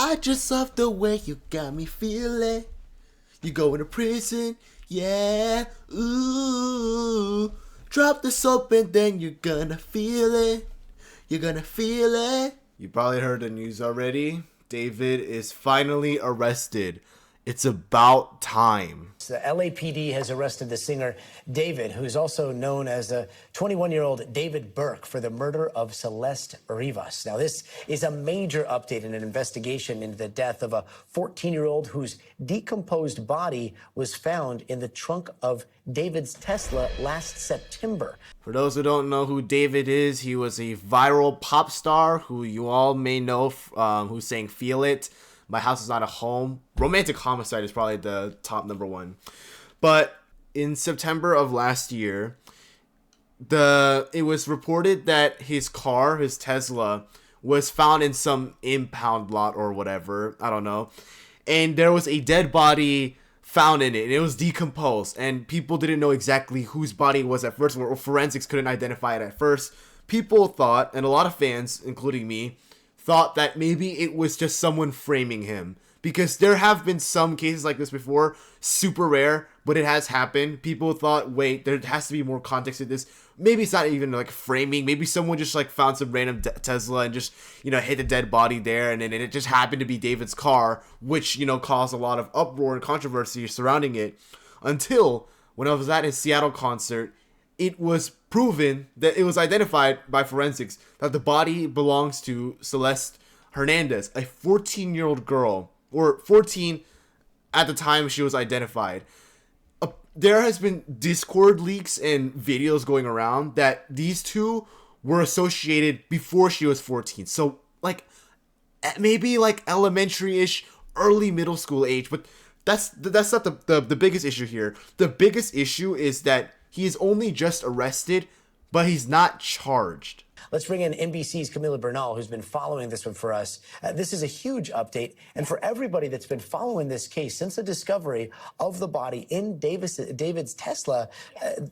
I just love the way you got me feeling. You going to prison, yeah, ooh. Drop the soap and then you're gonna feel it. You're gonna feel it. You probably heard the news already. David is finally arrested. It's about time. The LAPD has arrested the singer David, who's also known as the 21-year-old David Burke, for the murder of Celeste Rivas. Now, this is a major update in an investigation into the death of a 14-year-old whose decomposed body was found in the trunk of David's Tesla last September. For those who don't know who David is, he was a viral pop star who you all may know who sang Feel It, My House Is Not a Home. Romantic Homicide is probably the top number one. But in September of last year, it was reported that his car, his Tesla, was found in some impound lot or whatever. I don't know. And there was a dead body found in it, and it was decomposed. And people didn't know exactly whose body it was at first, or forensics couldn't identify it at first. People thought, and a lot of fans, including me, thought that maybe it was just someone framing him, because there have been some cases like this before, super rare, but it has happened. People thought, wait, there has to be more context to this. Maybe it's not even like framing. Maybe someone just like found some random Tesla and just, hit the dead body there, and then it just happened to be David's car, which, caused a lot of uproar and controversy surrounding it, until when I was at his Seattle concert, it was proven that it was identified by forensics that the body belongs to Celeste Hernandez, a 14-year-old girl, or 14 at the time she was identified. There has been Discord leaks and videos going around that these two were associated before she was 14. So, maybe elementary-ish, early middle school age, but that's not the biggest issue here. The biggest issue is that he is only just arrested, but he's not charged. Let's bring in NBC's Camila Bernal, who's been following this one for us. This is a huge update. And for everybody that's been following this case since the discovery of the body in David's Tesla,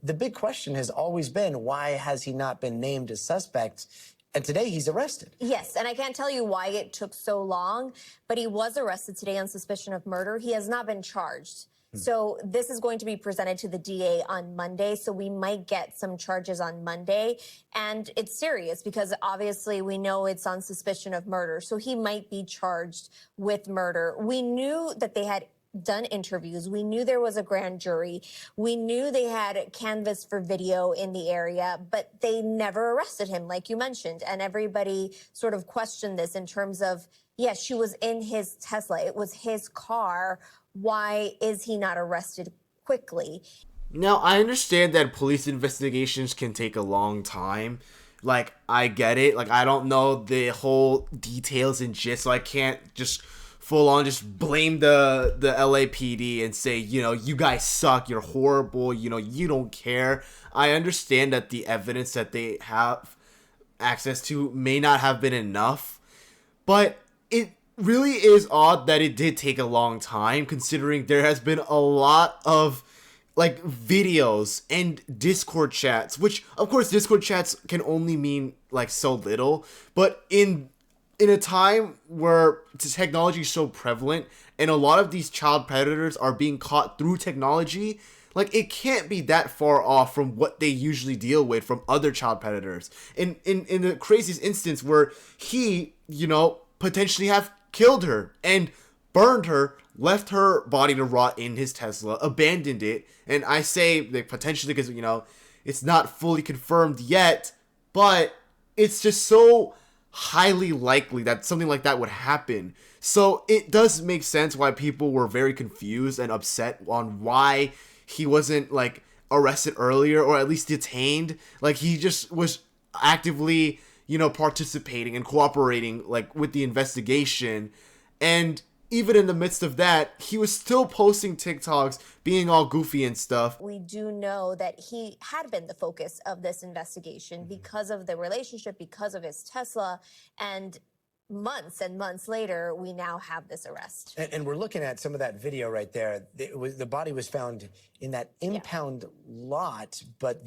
the big question has always been, why has he not been named as suspect? And today he's arrested. Yes, and I can't tell you why it took so long, but he was arrested today on suspicion of murder. He has not been charged. So this is going to be presented to the DA on Monday, so we might get some charges on Monday. And it's serious because obviously we know it's on suspicion of murder, so he might be charged with murder. We knew that they had done interviews. We knew there was a grand jury. We knew they had canvassed for video in the area, but they never arrested him, like you mentioned. And everybody sort of questioned this in terms of, yes, she was in his Tesla. It was his car. Why is he not arrested quickly? Now, I understand that police investigations can take a long time. I get it. I don't know the whole details and gist, so I can't just full on just blame the LAPD and say, you guys suck, you're horrible, you don't care. I understand that the evidence that they have access to may not have been enough, but it really is odd that it did take a long time, considering there has been a lot of videos and Discord chats, which of course Discord chats can only mean so little, but in a time where technology is so prevalent and a lot of these child predators are being caught through technology, it can't be that far off from what they usually deal with from other child predators. In the craziest instance where he, potentially have killed her and burned her, left her body to rot in his Tesla, abandoned it. And I say potentially because, it's not fully confirmed yet, but it's just so highly likely that something like that would happen. So it does make sense why people were very confused and upset on why he wasn't arrested earlier, or at least detained. He just was actively participating and cooperating with the investigation. And even in the midst of that, he was still posting TikToks, being all goofy and stuff. We do know that he had been the focus of this investigation because of the relationship, because of his Tesla, and months and months later, we now have this arrest. And we're looking at some of that video right there. The body was found in that impound lot, but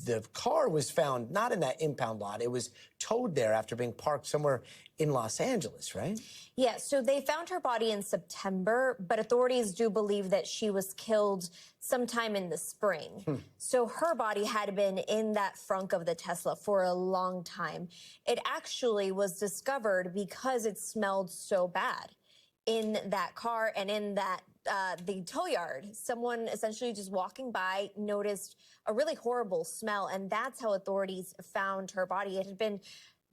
the car was found not in that impound lot. It was towed there after being parked somewhere in Los Angeles, right? Yeah, so they found her body in September, but authorities do believe that she was killed sometime in the spring. So her body had been in that frunk of the Tesla for a long time. It actually was discovered because it smelled so bad in that car and in that the tow yard. Someone essentially just walking by noticed a really horrible smell, and that's how authorities found her body. It had been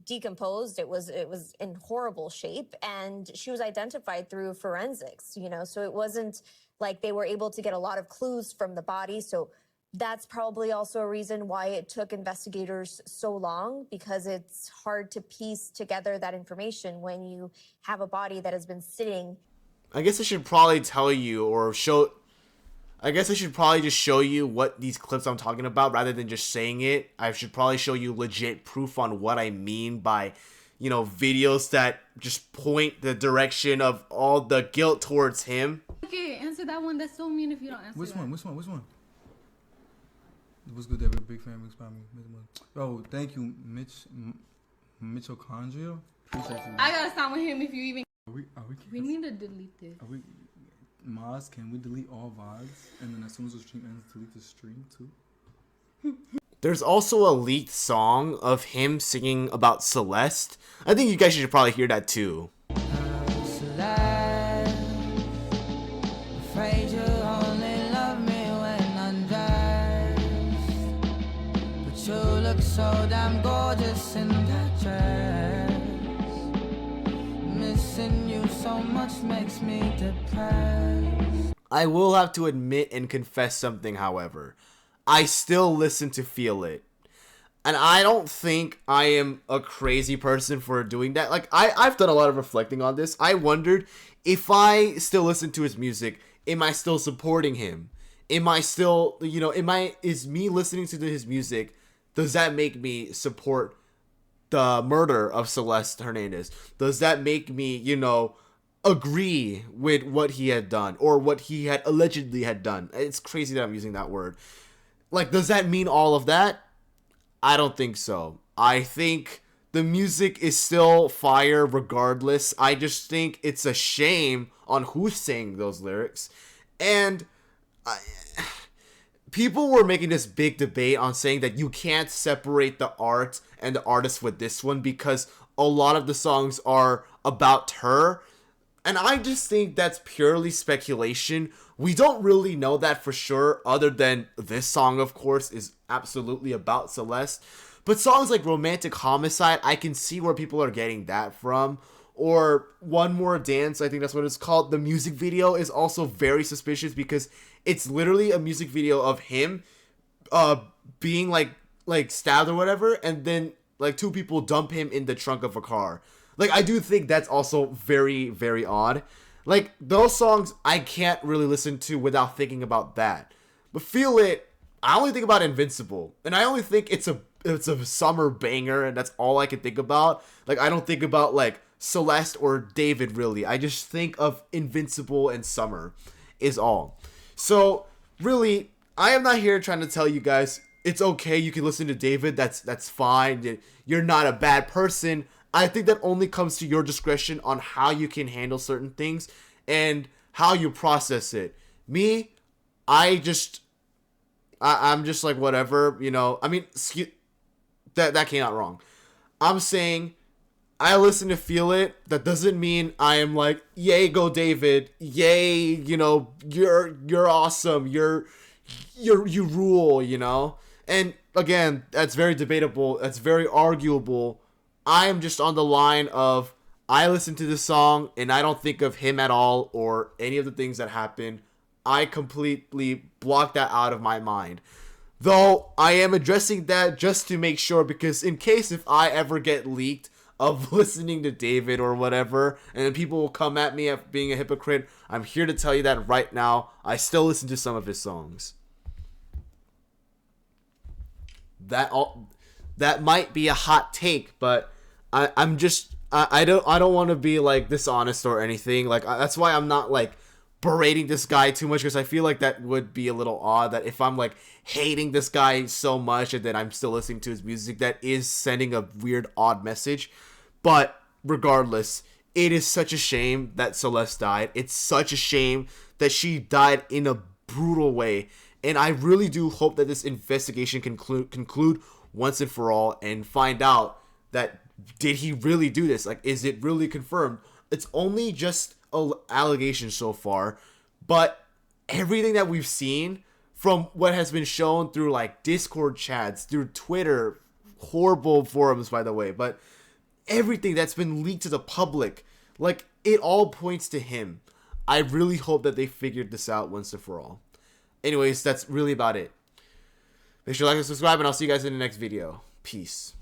decomposed. It was in horrible shape, and she was identified through forensics, so it wasn't like they were able to get a lot of clues from the body. So that's probably also a reason why it took investigators so long, because it's hard to piece together that information when you have a body that has been sitting. I guess I should probably tell you or show. I guess I should probably just show you what these clips I'm talking about rather than just saying it. I should probably show you legit proof on what I mean by, videos that just point the direction of all the guilt towards him. Okay, answer that one. That's so mean if you don't answer Which that. one? What's good, David? Big fan. Big me. Oh, thank you, Mitochondria. Appreciate you. I gotta stop with him if you even. We need to delete this. Are we? Maz, can we delete all VODs? And then as soon as the stream ends, delete the stream too? There's also a leaked song of him singing about Celeste. I think you guys should probably hear that too. Afraid you only love me when undressed, but you look so damn gorgeous in that dress. Missing you so much makes me depressed. I will have to admit and confess something, however. I still listen to Feel It. And I don't think I am a crazy person for doing that. Like, I've done a lot of reflecting on this. I wondered, if I still listen to his music, am I still supporting him? Am I still, is me listening to his music, does that make me support the murder of Celeste Hernandez? Does that make me, agree with what he had done or what he had allegedly had done? It's crazy that I'm using that word. Like, does that mean all of that? I don't think so. I think the music is still fire regardless. I just think it's a shame on who's saying those lyrics. And people were making this big debate on saying that you can't separate the art and the artist with this one because a lot of the songs are about her. And I just think that's purely speculation. We don't really know that for sure, other than this song, of course, is absolutely about Celeste. But songs like Romantic Homicide, I can see where people are getting that from. Or One More Dance, I think that's what it's called. The music video is also very suspicious because it's literally a music video of him being like stabbed or whatever, and then like two people dump him in the trunk of a car. Like, I do think that's also very, very odd. Like, those songs I can't really listen to without thinking about that. But Feel It, I only think about Invincible. And I only think it's a summer banger, and that's all I can think about. Like, I don't think about, like, Celeste or David, really. I just think of Invincible and Summer is all. So, really, I am not here trying to tell you guys, it's okay, you can listen to David, that's fine. You're not a bad person. I think that only comes to your discretion on how you can handle certain things and how you process it. Me, I'm just like, whatever, I mean, that came out wrong. I'm saying I listen to Feel It. That doesn't mean I am like, yay, go David. Yay, you're awesome. You rule, And again, that's very debatable. That's very arguable. I am just on the line of, I listen to this song and I don't think of him at all or any of the things that happen. I completely block that out of my mind. Though I am addressing that just to make sure, because in case if I ever get leaked of listening to David or whatever, and then people will come at me of being a hypocrite, I'm here to tell you that right now, I still listen to some of his songs. That might be a hot take, but I don't want to be like dishonest or anything. Like, that's why I'm not like berating this guy too much, because I feel like that would be a little odd, that if I'm like hating this guy so much and then I'm still listening to his music, that is sending a weird, odd message. But regardless, it is such a shame that Celeste died. It's such a shame that she died in a brutal way. And I really do hope that this investigation can conclude once and for all, and find out that, did he really do this? Like, is it really confirmed? It's only just an allegation so far, but everything that we've seen from what has been shown through like Discord chats, through Twitter, horrible forums by the way, but everything that's been leaked to the public, like, it all points to him. I really hope that they figured this out once and for all. Anyways, that's really about it. Make sure to like and subscribe, and I'll see you guys in the next video. Peace.